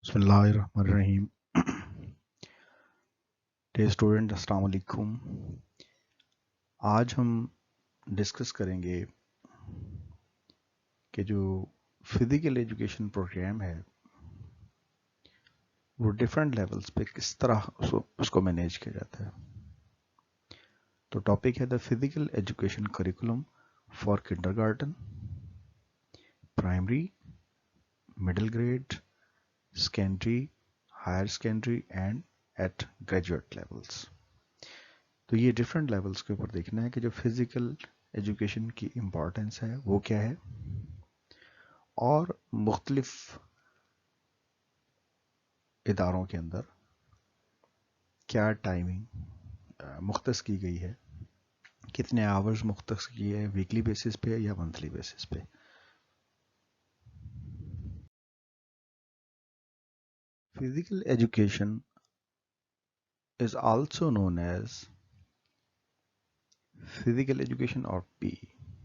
बिस्मिल्लाहिर्रहमानिर्रहीम। Day student, अस्सलाम वालेकुम। आज हम डिस्कस करेंगे कि जो फिज़िकल एजुकेशन प्रोग्राम है वो डिफरेंट लेवल्स पे किस तरह उसको मैनेज किया जाता है। तो टॉपिक है the physical education curriculum for kindergarten, primary, middle grade, secondary, higher secondary and at graduate levels. तो ये डिफरेंट लेवल्स के ऊपर देखना है कि जो फिज़िकल एजुकेशन की इम्पोर्टेंस है वो क्या है और मुख्तलिफ इदारों के अंदर क्या टाइमिंग मुख्तस की गई है, कितने आवर्स मुख्तस की है, वीकली बेसिस पे या मंथली बेसिस पे। Physical education is also known as physical education और पी।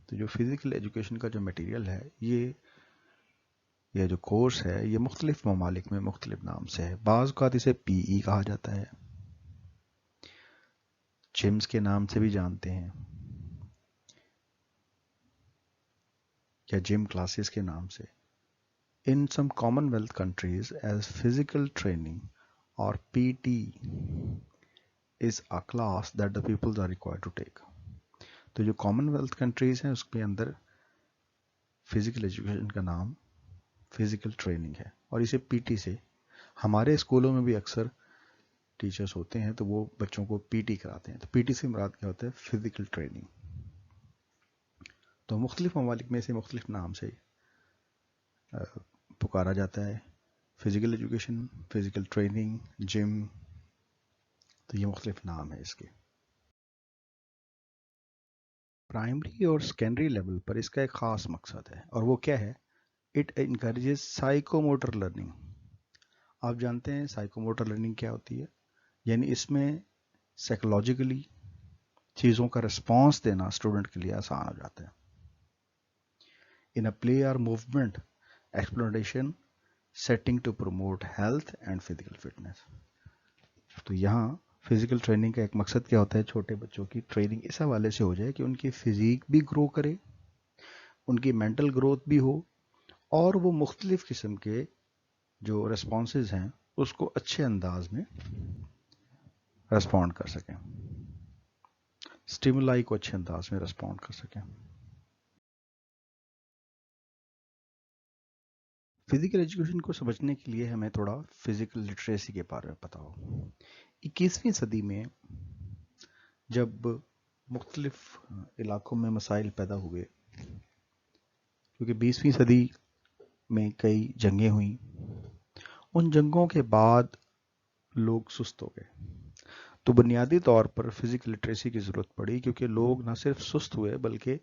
तो जो फिजिकल एजुकेशन का जो मटेरियल है ये जो कोर्स है ये मुख्तलिफ ममालिक में मुख्तलिफ नाम से है। बाज़ औक़ात इसे पीई कहा जाता है, जिम्स के नाम से भी जानते हैं या जिम क्लासेस के नाम से। In some Commonwealth countries, as physical training or PT is a class that the pupils are required to take. तो जो Commonwealth countries हैं उसके अंदर फिजिकल एजुकेशन का नाम फिजिकल ट्रेनिंग है और इसे PT से, हमारे स्कूलों में भी अक्सर टीचर्स होते हैं तो वो बच्चों को PT कराते हैं। तो PT से मुराद क्या होता है? Physical training. तो मुख्तलिफ ममालिक में इसे मुख्तलिफ नाम से पुकारा जाता है। Physical education, physical training, gym, तो ये मुख्तलिफ नाम है इसके। प्राइमरी और सेकेंडरी लेवल पर इसका एक ख़ास मकसद है और वो क्या है? It encourages psychomotor learning. आप जानते हैं साइकोमोटर लर्निंग क्या होती है? यानी इसमें साइकोलॉजिकली चीज़ों का रिस्पॉन्स देना स्टूडेंट के लिए आसान हो जाता है। In a play or movement exploration setting to promote health and physical fitness. तो यहाँ फिजिकल ट्रेनिंग का एक मकसद क्या होता है? छोटे बच्चों की ट्रेनिंग इस हवाले से हो जाए कि उनकी फिजिक भी ग्रो करे, उनकी मेंटल ग्रोथ भी हो और वो मुख्तलिफ किस्म के जो रेस्पॉन्सेज हैं उसको अच्छे अंदाज में रेस्पॉन्ड कर सकें, स्टिमुलाई को अच्छे अंदाज में रेस्पॉन्ड कर सकें। फिजिकल एजुकेशन को समझने के लिए हमें थोड़ा फिजिकल लिटरेसी के बारे में पता हो। 21वीं सदी में जब मुख्तलिफ इलाकों में मसाइल पैदा हुए, क्योंकि 20वीं सदी में कई जंगें हुई, उन जंगों के बाद लोग सुस्त हो गए, तो बुनियादी तौर पर फिजिकल लिटरेसी की ज़रूरत पड़ी, क्योंकि लोग ना सिर्फ सुस्त हुए बल्कि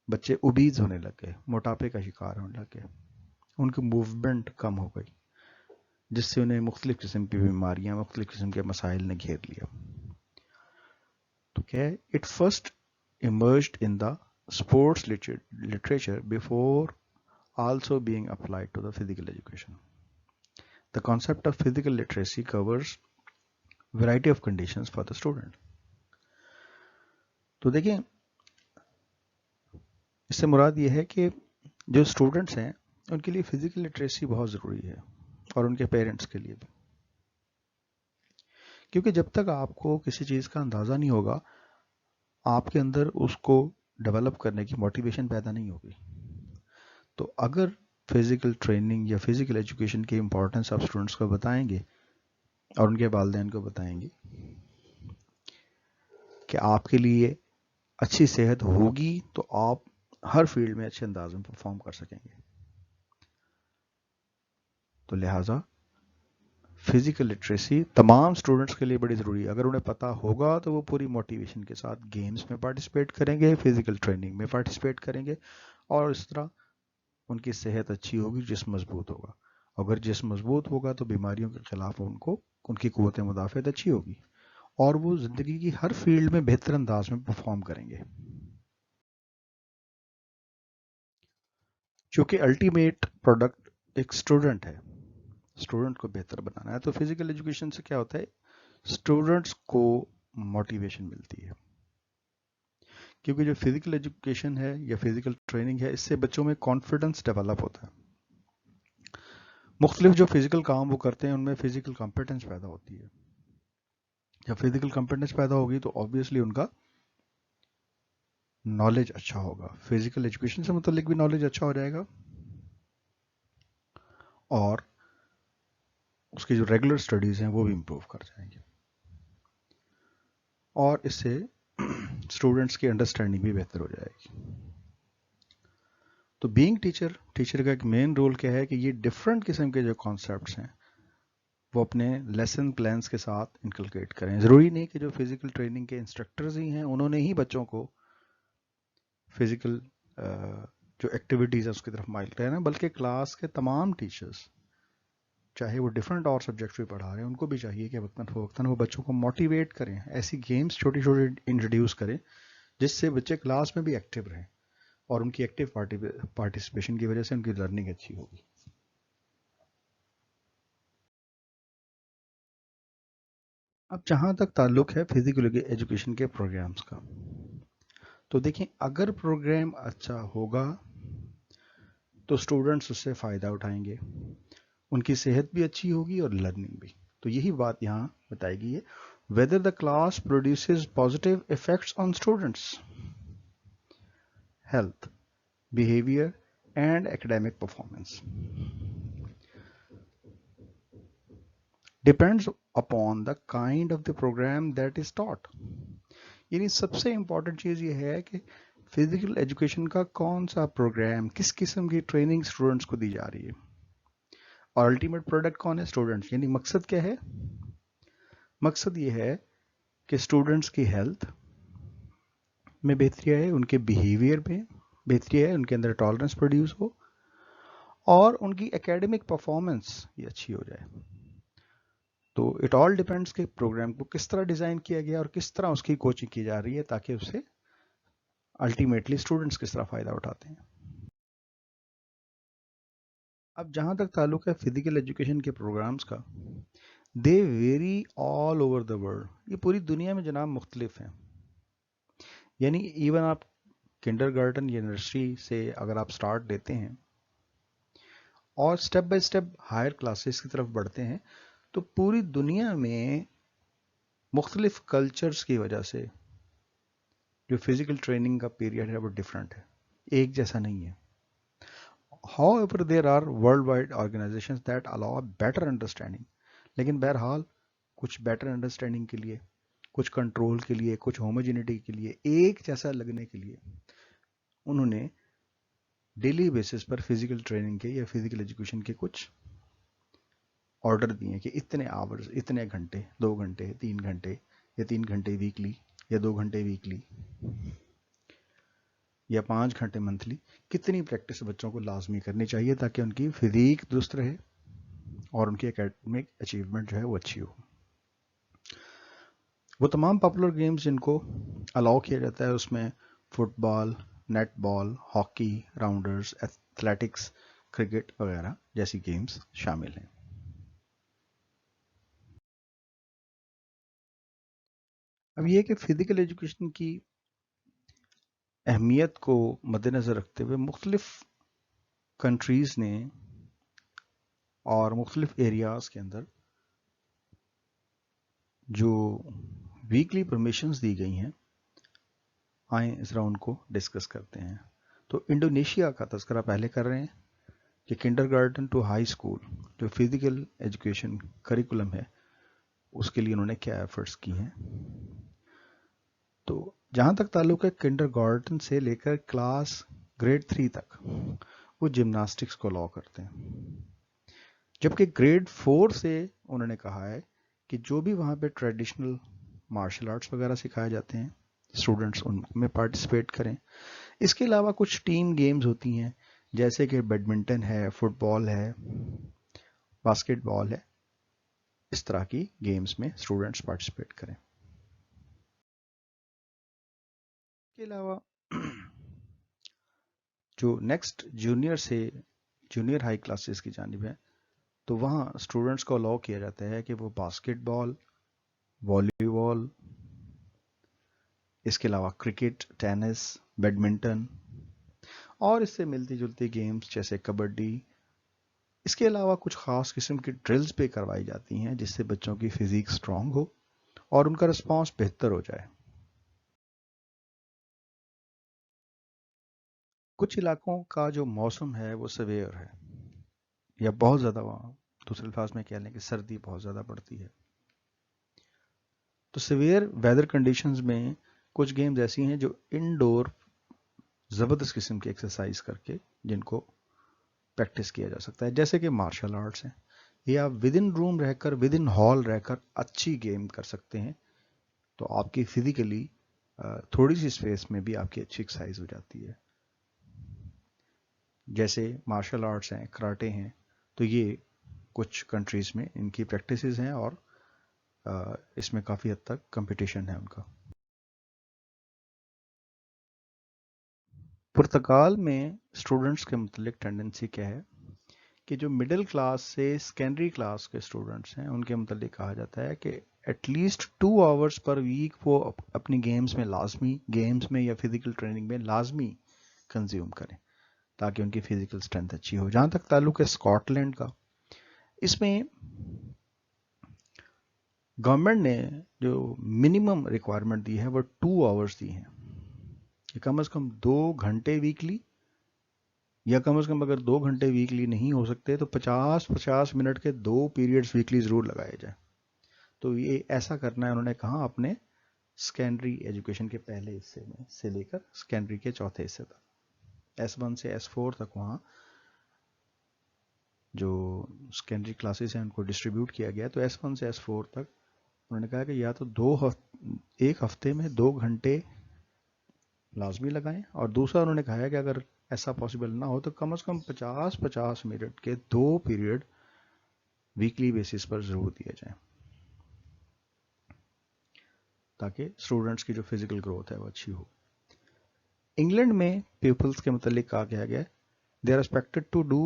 बच्चे ओबीज होने लग गए, मोटापे का शिकार होने लग गए, उनकी मूवमेंट कम हो गई, जिससे उन्हें मुख्तलिफ किस्म की बीमारियां, मुख्तलिफ किस्म के मसाइल ने घेर लिया। तो क्या है? It first emerged in the sports literature before also being applied to the physical education. The concept of physical literacy covers variety of conditions for the student. तो देखिए, इससे मुराद ये है कि जो स्टूडेंट्स हैं उनके लिए फिजिकल लिटरेसी बहुत ज़रूरी है और उनके पेरेंट्स के लिए भी, क्योंकि जब तक आपको किसी चीज़ का अंदाज़ा नहीं होगा, आपके अंदर उसको डेवलप करने की मोटिवेशन पैदा नहीं होगी। तो अगर फिजिकल ट्रेनिंग या फिजिकल एजुकेशन की इम्पोर्टेंस आप स्टूडेंट्स को बताएंगे और उनके वालिदैन को बताएंगे कि आपके लिए अच्छी सेहत होगी तो आप हर फील्ड में अच्छे अंदाज में परफॉर्म कर सकेंगे। तो लिहाजा फिजिकल लिटरेसी तमाम स्टूडेंट्स के लिए बड़ी ज़रूरी है। अगर उन्हें पता होगा तो वो पूरी मोटिवेशन के साथ गेम्स में पार्टिसिपेट करेंगे, फिजिकल ट्रेनिंग में पार्टिसिपेट करेंगे और इस तरह उनकी सेहत अच्छी होगी, जिस्म मजबूत होगा। अगर जिस्म मजबूत होगा तो बीमारियों के खिलाफ उनकी क़ुव्वत मुदाफ़अत अच्छी होगी और वो ज़िंदगी की हर फील्ड में बेहतर अंदाज में परफॉर्म करेंगे। क्योंकि अल्टीमेट प्रोडक्ट एक स्टूडेंट है, स्टूडेंट को बेहतर बनाना है। तो फिजिकल एजुकेशन से क्या होता है, स्टूडेंट्स को मोटिवेशन मिलती है, क्योंकि जो फिजिकल एजुकेशन है या फिजिकल ट्रेनिंग है, इससे बच्चों में कॉन्फिडेंस डेवलप होता है। मुख्तलिफ जो फिजिकल काम वो करते हैं उनमें फिजिकल कॉम्पिटेंस पैदा होती है। जब फिजिकल कॉम्पिटेंस पैदा होगी तो ऑब्वियसली उनका नॉलेज अच्छा होगा, फिजिकल एजुकेशन से मुतालिक भी नॉलेज अच्छा हो जाएगा, और उसकी जो रेगुलर स्टडीज हैं वो भी इम्प्रूव कर जाएंगे, और इससे स्टूडेंट्स की अंडरस्टैंडिंग भी बेहतर हो जाएगी। तो बीइंग टीचर का एक मेन रोल क्या है कि ये डिफरेंट किस्म के जो कॉन्सेप्ट्स हैं वो अपने लेसन प्लान्स के साथ इनकलकेट करें। ज़रूरी नहीं कि जो फिजिकल ट्रेनिंग के इंस्ट्रक्टर्स ही हैं उन्होंने ही बच्चों को फिजिकल जो एक्टिविटीज़ है उसकी तरफ माइल रहना, बल्कि क्लास के तमाम टीचर्स, चाहे वो डिफरेंट और सब्जेक्ट्स भी पढ़ा रहे हैं, उनको भी चाहिए कि वक्तन फ़वक्तन वो बच्चों को मोटिवेट करें, ऐसी गेम्स छोटी छोटी इंट्रोड्यूस करें जिससे बच्चे क्लास में भी एक्टिव रहें और उनकी एक्टिव पार्टिसिपेशन की वजह से उनकी लर्निंग अच्छी होगी। अब जहाँ तक ताल्लुक है फिजिकल एजुकेशन के प्रोग्राम्स का, तो देखें अगर प्रोग्राम अच्छा होगा तो स्टूडेंट्स उससे फ़ायदा उठाएंगे, उनकी सेहत भी अच्छी होगी और लर्निंग भी। तो यही बात यहाँ बताई गई है, whether the class produces positive effects on students health, behavior and academic performance depends upon the kind of the program that is taught। यानी सबसे इंपॉर्टेंट चीज़ ये है कि फिजिकल एजुकेशन का कौन सा प्रोग्राम, किस किस्म की ट्रेनिंग स्टूडेंट्स को दी जा रही है, और अल्टीमेट प्रोडक्ट कौन है, स्टूडेंट्स। यानी मकसद क्या है, मकसद ये है कि स्टूडेंट्स की हेल्थ में बेहतरी आए, उनके बिहेवियर में बेहतरी आए, उनके अंदर टॉलरेंस प्रोड्यूस हो और उनकी एकेडमिक परफॉर्मेंस ये अच्छी हो जाए। तो इट ऑल डिपेंड्स कि प्रोग्राम को किस तरह डिज़ाइन किया गया और किस तरह उसकी कोचिंग की जा रही है, ताकि उससे अल्टीमेटली स्टूडेंट्स किस तरह फ़ायदा उठाते हैं। अब जहाँ तक ताल्लुक है फिजिकल एजुकेशन के प्रोग्राम्स का, they vary all over the world. ये पूरी दुनिया में जनाब मुख्तलिफ हैं। यानी इवन आप किंडरगार्टन या नर्सरी से अगर आप स्टार्ट लेते हैं और step by step higher classes की तरफ बढ़ते हैं, तो पूरी दुनिया में मुख्तलिफ कल्चर्स की वजह से जो फिजिकल ट्रेनिंग का पीरियड है वो डिफरेंट है, एक जैसा नहीं है। However, there are worldwide organizations that allow a better understanding। लेकिन बहरहाल कुछ बेटर अंडरस्टैंडिंग के लिए, कुछ कंट्रोल के लिए, कुछ होमोजेनिटी के लिए, एक जैसा लगने के लिए उन्होंने डेली बेसिस पर फिजिकल ट्रेनिंग के या फिजिकल एजुकेशन के कुछ ऑर्डर दिए कि इतने आवर्स, इतने घंटे, 2 घंटे, 3 घंटे, या 3 घंटे वीकली, या 2 घंटे वीकली, या 5 घंटे मंथली, कितनी प्रैक्टिस बच्चों को लाजमी करनी चाहिए ताकि उनकी फिजिक दुरुस्त रहे और उनकी एकेडमिक अचीवमेंट जो है वो अच्छी हो। वो तमाम पॉपुलर गेम्स जिनको अलाउ किया जाता है उसमें football, netball, hockey, rounders, athletics, cricket वगैरह जैसी गेम्स शामिल हैं। अब ये कि फिजिकल एजुकेशन की अहमियत को मद्देनज़र रखते हुए मुख्तलिफ कंट्रीज़ ने और मुख्तलिफ एरियाज़ के अंदर जो वीकली परमिशंस दी गई हैं, आए इस राउंड को डिस्कस करते हैं। तो इंडोनेशिया का तज़करा पहले कर रहे हैं कि किंडरगार्टन टू हाई स्कूल जो फिजिकल एजुकेशन करिकुलम है उसके लिए उन्होंने क्या एफर्ट्स की हैं। तो जहाँ तक ताल्लुक है किंडरगार्टन से लेकर क्लास ग्रेड 3 तक वो जिम्नास्टिक्स को अलाउ करते हैं, जबकि ग्रेड 4 से उन्होंने कहा है कि जो भी वहाँ पे ट्रेडिशनल मार्शल आर्ट्स वगैरह सिखाए जाते हैं स्टूडेंट्स उनमें पार्टिसिपेट करें। इसके अलावा कुछ टीम गेम्स होती हैं जैसे कि बैडमिंटन है, फुटबॉल है, बास्केटबॉल है, इस तरह की गेम्स में स्टूडेंट्स पार्टिसिपेट करें। इसके अलावा जो नेक्स्ट जूनियर से जूनियर हाई क्लासेस की जानिब है, تو وہاں اسٹوڈنٹس کو الاؤ کیا جاتا ہے کہ وہ باسکٹ بال، والی بال، اس کے علاوہ کرکٹ، ٹینس، بیڈمنٹن اور اس سے ملتی جلتی گیمز جیسے کبڈی، اس کے علاوہ کچھ خاص قسم کی ڈرلز بھی کروائی جاتی ہیں جس سے بچوں کی فزیک سٹرونگ ہو اور ان کا رسپانس بہتر ہو جائے۔ کچھ علاقوں کا جو موسم ہے وہ سویئر ہے یا بہت زیادہ، وہاں دوسرے الفاظ میں کہہ لیں کہ سردی بہت زیادہ پڑتی ہے۔ تو سویئر ویدر کنڈیشنز میں کچھ گیمز ایسی ہیں جو انڈور زبردست قسم کی ایکسرسائز کر کے جن کو پریکٹس کیا جا سکتا ہے، جیسے کہ مارشل آرٹس ہیں، یہ آپ ود ان روم رہ کر، ود ان ہال رہ کر اچھی گیم کر سکتے ہیں، تو آپ کی فزیکلی تھوڑی سی اسپیس میں بھی آپ کی اچھی ایکسرسائز ہو جاتی ہے۔ جیسے مارشل آرٹس ہیں، کراٹے ہیں، تو یہ کچھ کنٹریز میں ان کی پریکٹسز ہیں اور اس میں کافی حد تک کمپٹیشن ہے ان کا۔ پرتگال میں اسٹوڈنٹس کے متعلق ٹینڈنسی کیا ہے کہ جو مڈل کلاس سے سیکنڈری کلاس کے اسٹوڈنٹس ہیں ان کے متعلق کہا جاتا ہے کہ at least 2 hours per week وہ اپنی گیمز میں یا فزیکل ٹریننگ میں لازمی کنزیوم کریں تاکہ ان کی فزیکل اسٹرینتھ اچھی ہو۔ جہاں تک تعلق ہے اسکاٹ لینڈ کا، اس میں گورنمنٹ نے جو منیمم ریکوائرمنٹ دی ہے وہ 2 آورس دی ہیں کہ کم از کم 2 گھنٹے ویکلی، یا کم از کم اگر 2 گھنٹے ویکلی نہیں ہو سکتے تو 50 منٹ کے 2 پیریڈز ویکلی ضرور لگائے جائیں۔ تو یہ ایسا کرنا ہے انہوں نے کہا اپنے سیکنڈری ایجوکیشن کے پہلے حصے میں سے لے کر سیکنڈری کے چوتھے حصے تک، S1 سے S4 تک وہاں جو سیکنڈری کلاسز ہیں ان کو ڈسٹریبیوٹ کیا گیا۔ تو S1 سے S4 تک انہوں نے کہا کہ یا تو ایک ہفتے میں 2 گھنٹے لازمی لگائیں، اور دوسرا انہوں نے کہا ہے کہ اگر ایسا پاسبل نہ ہو تو کم از کم 50 منٹ کے 2 پیریڈ ویکلی بیسس پر ضرور دیا جائیں تاکہ اسٹوڈنٹس کی جو فزیکل گروتھ ہے وہ اچھی ہو۔ انگلینڈ میں پیپلز کے متعلق کہا گیا ہے they are expected to do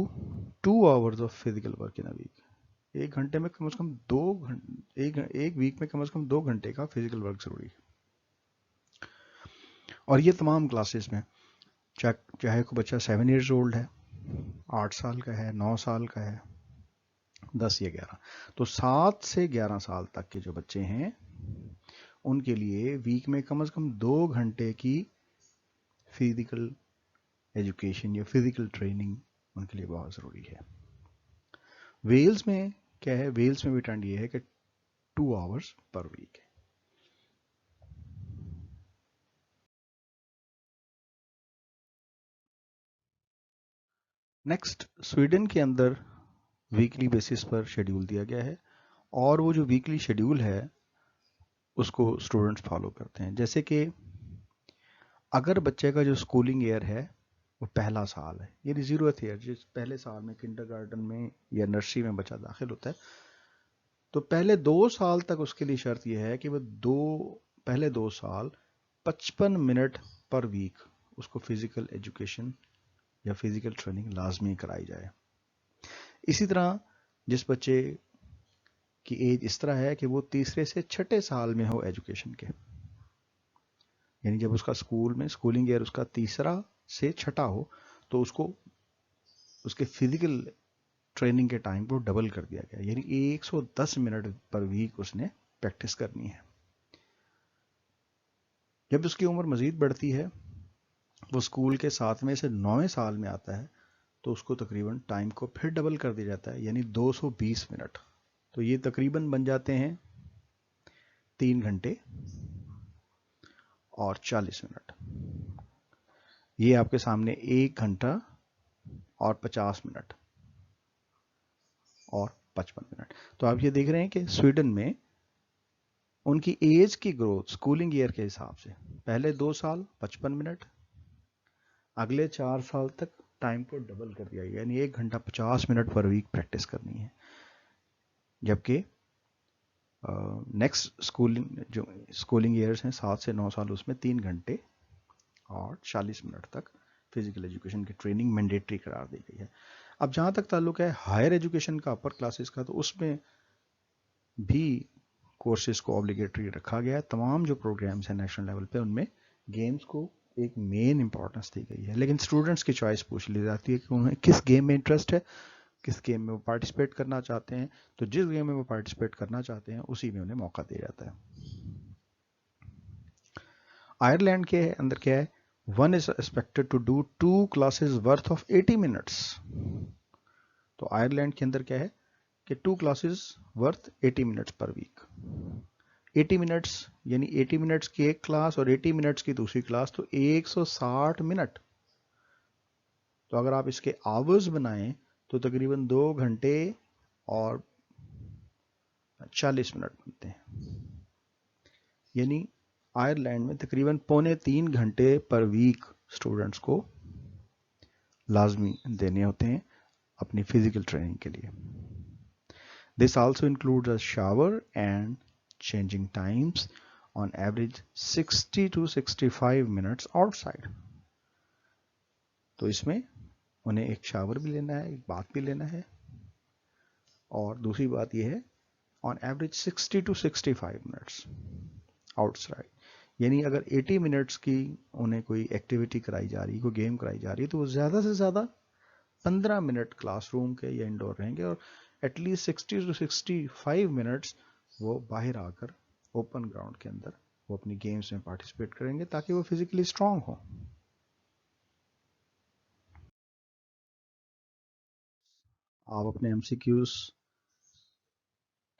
2 hours of physical work in a week, ایک گھنٹے میں کم از کم ایک ویک میں کم از کم 2 گھنٹے کا فزیکل ورک ضروری ہے، اور یہ تمام کلاسز میں، چاہے کوئی بچہ 7 ایئرز اولڈ ہے، 8 سال کا ہے، 9 سال کا ہے، 10 یا 11، تو 7 سے 11 سال تک کے جو بچے ہیں ان کے لیے ویک میں کم از کم 2 گھنٹے کی فزیکل ایجوکیشن یا فزیکل ٹریننگ ان کے لیے بہت ضروری ہے۔ ویلز میں کیا ہے، ویلز میں بھی ٹرینڈ یہ ہے کہ 2 آورز پر ویک ہے۔ نیکسٹ، سویڈن کے اندر ویکلی بیسس پر شیڈیول دیا گیا ہے، اور وہ جو ویکلی شیڈیول ہے اس کو اسٹوڈنٹس فالو کرتے ہیں، جیسے کہ اگر بچے کا جو سکولنگ ایئر ہے وہ پہلا سال ہے، یعنی 0th ایئر، جس پہلے سال میں کنڈر گارڈن میں یا نرسری میں بچہ داخل ہوتا ہے، تو پہلے 2 سال تک اس کے لیے شرط یہ ہے کہ وہ پہلے 2 سال 55 منٹ پر ویک اس کو فزیکل ایجوکیشن یا فزیکل ٹریننگ لازمی کرائی جائے۔ اسی طرح جس بچے کی ایج اس طرح ہے کہ وہ تیسرے سے چھٹے سال میں ہو ایجوکیشن کے، یعنی جب اس کا سکولنگ ایئر اس کا تیسرا سے چھٹا ہو تو اس کو اس کے فزیکل ٹریننگ کے ٹائم کو ڈبل کر دیا گیا، یعنی 110 منٹ پر ویک اس نے پریکٹس کرنی ہے۔ جب اس کی عمر مزید بڑھتی ہے، وہ اسکول کے 7ویں سے 9ویں سال میں آتا ہے، تو اس کو تقریباً ٹائم کو پھر ڈبل کر دیا جاتا ہے، یعنی 220 منٹ، تو یہ تقریباً بن جاتے ہیں 3 گھنٹے اور 40 منٹ۔ یہ آپ کے سامنے 1 گھنٹہ اور 50 منٹ اور 55 منٹ۔ تو آپ یہ دیکھ رہے ہیں کہ سویڈن میں ان کی ایج کی گروتھ سکولنگ ایئر کے حساب سے پہلے 2 سال 55 منٹ، اگلے 4 سال تک ٹائم کو ڈبل کر دیا گیا، یعنی 1 گھنٹہ 50 منٹ پر ویک پریکٹس کرنی ہے، جبکہ نیکسٹ سکولنگ ایئرز ہیں 7 سے 9 سال، اس میں 3 گھنٹے اور 40 منٹ تک فزیکل ایجوکیشن کی ٹریننگ مینڈیٹری قرار دی گئی ہے۔ अब जहाँ तक ताल्लुक है हायर एजुकेशन का, अपर क्लासेस का, तो उसमें भी कोर्सेज को ऑब्लिगेटरी रखा गया है। तमाम जो प्रोग्राम्स हैं नेशनल लेवल पे उनमें गेम्स को एक मेन इंपॉर्टेंस दी गई है, लेकिन स्टूडेंट्स की चॉइस पूछ ली जाती है कि उन्हें किस गेम में इंटरेस्ट है, किस गेम में वो पार्टिसिपेट करना चाहते हैं। तो जिस गेम में वो पार्टिसिपेट करना चाहते हैं उसी में उन्हें मौका दिया जाता है। आयरलैंड के अंदर क्या है, one is expected to do 2 classes worth of 80 minutes. तो आयरलैंड के अंदर क्या है कि 2 classes worth 80 minutes per week. 80 minutes यानी 80 मिनट्स की एक क्लास और 80 मिनट्स की दूसरी क्लास, तो 160 मिनट। तो अगर आप इसके आवर्स बनाएं तो तकरीबन 2 घंटे और 40 मिनट बनते हैं। यानी आयरलैंड में तकरीबन 2.25 घंटे पर वीक स्टूडेंट्स को लाजमी देने होते हैं अपनी फिजिकल ट्रेनिंग के लिए। This also includes a shower and changing times, on average 60 to 65 minutes outside। तो इसमें उन्हें एक शावर भी लेना है, एक बाथ भी लेना है, और दूसरी बात यह है on average 60 to 65 minutes outside. यानी अगर 80 मिनट्स की उन्हें कोई एक्टिविटी कराई जा रही है, कोई गेम कराई जा रही है, तो वो ज़्यादा से ज़्यादा 15 मिनट क्लासरूम के या इंडोर रहेंगे, और एटलीस्ट 60 to 65 मिनट्स वो बाहर आकर ओपन ग्राउंड के अंदर वो अपनी गेम्स में पार्टिसिपेट करेंगे ताकि वो फिजिकली स्ट्रांग हो। आप अपने एमसीक्यूज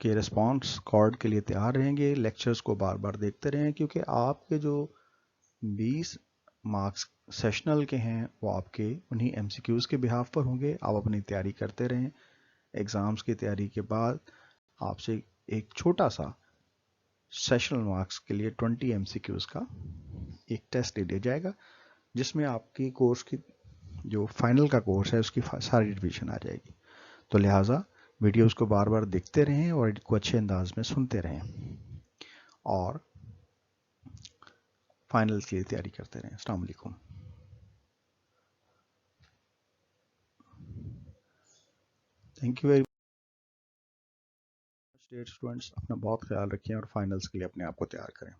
के रिस्पॉन्स कार्ड के लिए तैयार रहेंगे, लेक्चर्स को बार बार देखते रहें, क्योंकि आपके जो 20 मार्क्स सेशनल के हैं वो आपके उन्हीं एमसीक्यूज के बिहाफ पर होंगे। आप अपनी तैयारी करते रहें। एग्ज़ाम्स की तैयारी के बाद आपसे एक छोटा सा सेशनल मार्क्स के लिए 20 एमसीक्यूज का एक टेस्ट ले लिया जाएगा, जिसमें आपकी कोर्स की जो फाइनल का कोर्स है उसकी सारी रिवीजन आ जाएगी। तो लिहाजा वीडियोस को बार बार देखते रहें और इनको अच्छे अंदाज में सुनते रहें, और फाइनल की तैयारी करते रहें। अस्सलाम वालेकुम। Thank you very much. Students अपना बहुत ख्याल रखें और फाइनल्स के लिए अपने आप को तैयार करें।